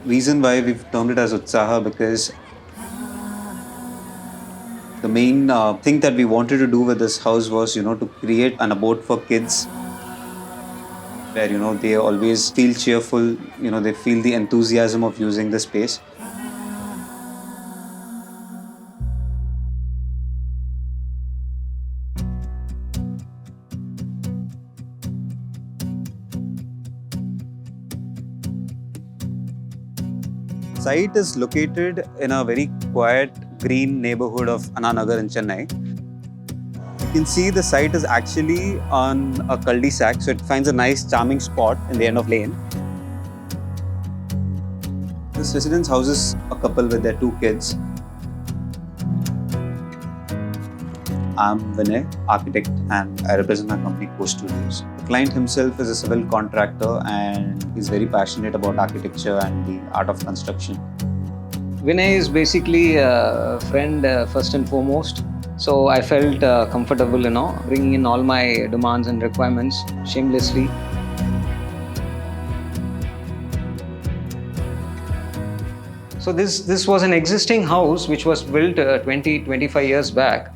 Reason why we've termed it as Utsaha because the main thing that we wanted to do with this house was, to create an abode for kids where, they always feel cheerful, they feel the enthusiasm of using the space. Site is located in a very quiet green neighborhood of Anna Nagar in Chennai. You can see the site is actually on a culdesac, so it finds a nice charming spot in the end of lane. This residence houses a couple with their two kids. I'm Vinay, architect, and I represent my company Co-Studios. The client himself is a civil contractor and he's very passionate about architecture and the art of construction. Vinay is basically a friend first and foremost. So I felt comfortable, bringing in all my demands and requirements shamelessly. So this was an existing house which was built 25 years back.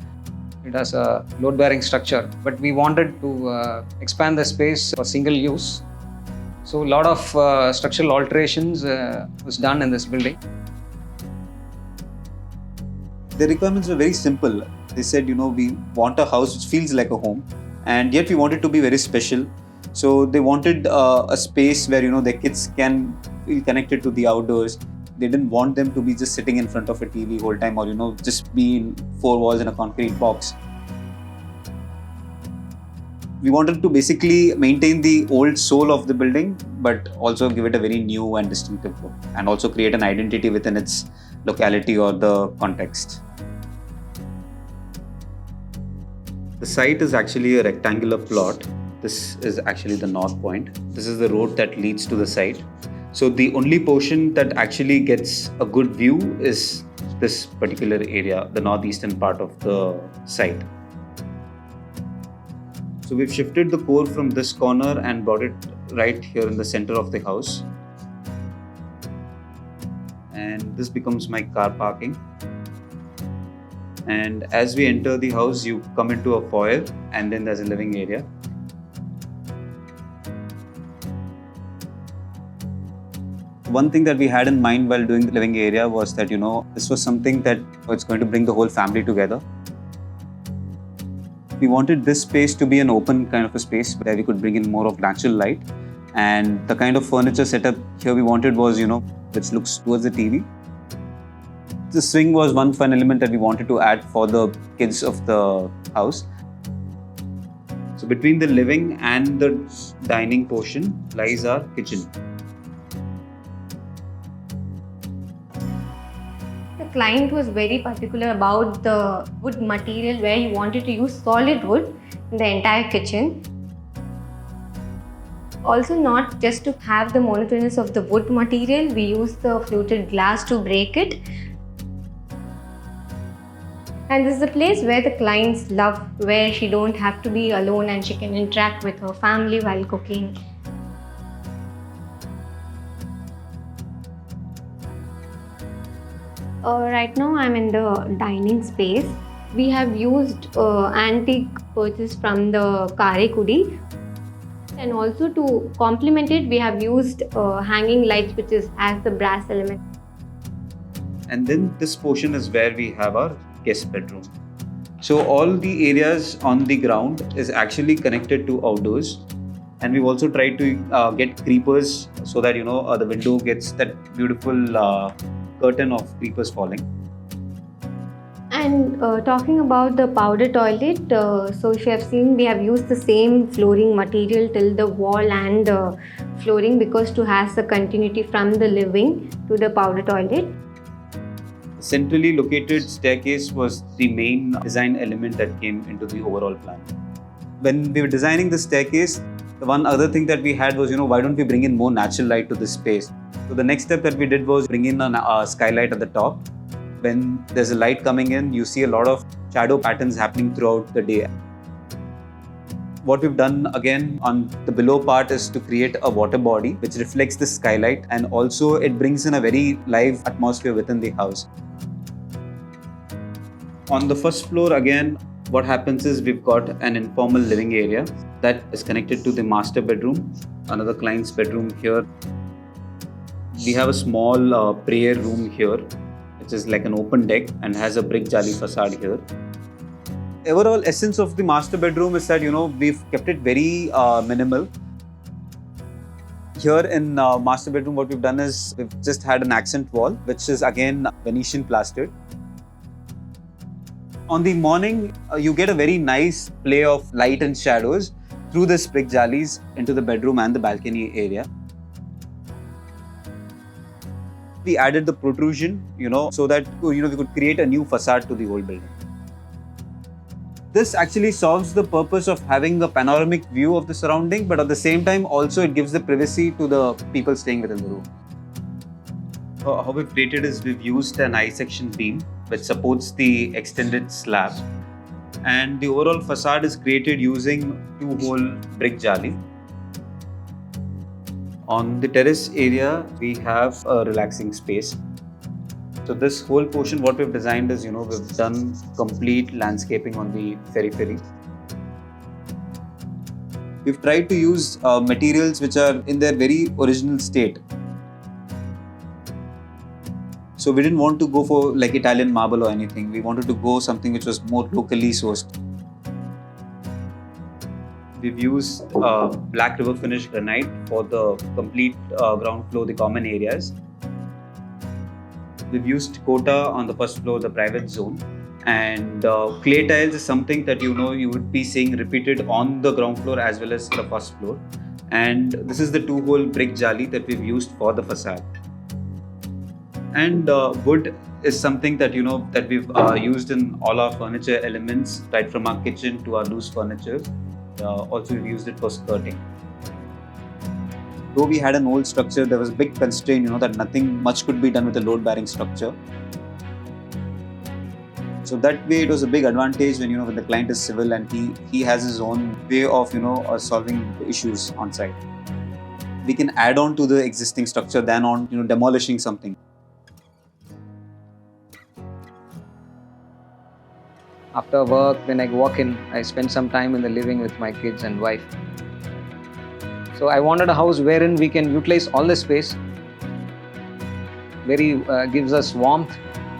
It has a load-bearing structure, but we wanted to expand the space for single use. So a lot of structural alterations was done in this building. The requirements were very simple. They said, we want a house which feels like a home, and yet we want it to be very special. So they wanted a space where, their kids can feel connected to the outdoors. They didn't want them to be just sitting in front of a TV whole time or, just be in four walls in a concrete box. We wanted to basically maintain the old soul of the building, but also give it a very new and distinctive look, and also create an identity within its locality or the context. The site is actually a rectangular plot. This is actually the north point. This is the road that leads to the site. So the only portion that actually gets a good view is this particular area, the northeastern part of the site. So we've shifted the core from this corner and brought it right here in the center of the house. And this becomes my car parking. And as we enter the house, you come into a foyer and then there's a living area. One thing that we had in mind while doing the living area was that, this was something that was going to bring the whole family together. We wanted this space to be an open kind of a space where we could bring in more of natural light. And the kind of furniture setup here we wanted was, which looks towards the TV. The swing was one fun element that we wanted to add for the kids of the house. So between the living and the dining portion lies our kitchen. The client was very particular about the wood material, where he wanted to use solid wood in the entire kitchen. Also, not just to have the monotonous of the wood material, we use the fluted glass to break it. And this is a place where the clients love, where she don't have to be alone and she can interact with her family while cooking. Right now I'm in the dining space. We have used antique purchase from the Karekudi, and also to complement it we have used hanging lights which is as the brass element. And then this portion is where we have our guest bedroom. So all the areas on the ground is actually connected to outdoors. And we've also tried to get creepers so that, the window gets that beautiful curtain of creepers falling. And talking about the powder toilet, so if you have seen, we have used the same flooring material till the wall and the flooring, because to have the continuity from the living to the powder toilet. Centrally located staircase was the main design element that came into the overall plan. When we were designing the staircase, the one other thing that we had was, why don't we bring in more natural light to this space? So the next step that we did was bring in a skylight at the top. When there's a light coming in, you see a lot of shadow patterns happening throughout the day. What we've done again on the below part is to create a water body which reflects the skylight, and also it brings in a very live atmosphere within the house. On the first floor again, what happens is we've got an informal living area that is connected to the master bedroom, another client's bedroom here. We have a small prayer room here, which is like an open deck and has a brickjali facade here. Overall essence of the master bedroom is that, we've kept it very minimal. Here in master bedroom, what we've done is we've just had an accent wall, which is again Venetian plastered. On the morning, you get a very nice play of light and shadows through this brick jalis into the bedroom and the balcony area. We added the protrusion, so that we could create a new facade to the old building. This actually solves the purpose of having a panoramic view of the surrounding, but at the same time also it gives the privacy to the people staying within the room. How we've created is we've used an I-section beam which supports the extended slab, and the overall facade is created using 2-hole brick jali. On the terrace area, we have a relaxing space. So this whole portion, what we've designed is, we've done complete landscaping on the periphery. We've tried to use materials which are in their very original state. So we didn't want to go for like Italian marble or anything. We wanted to go something which was more locally sourced. We've used black river finish granite for the complete ground floor, the common areas. We've used Kota on the first floor, the private zone. And clay tiles is something that you would be seeing repeated on the ground floor as well as the first floor. And this is the 2-hole brick jali that we've used for the facade. And wood is something that that we've used in all our furniture elements, right from our kitchen to our loose furniture. Also, we've used it for skirting. Though we had an old structure, there was a big constraint, that nothing much could be done with a load-bearing structure. So that way, it was a big advantage when when the client is civil and he has his own way of solving the issues on site. We can add on to the existing structure than on demolishing something. After work, when I walk in, I spend some time in the living with my kids and wife. So I wanted a house wherein we can utilize all the space. Gives us warmth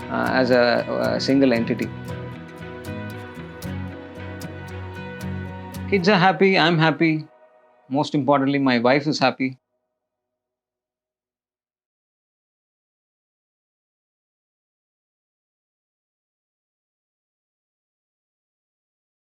as a single entity. Kids are happy, I'm happy. Most importantly, my wife is happy.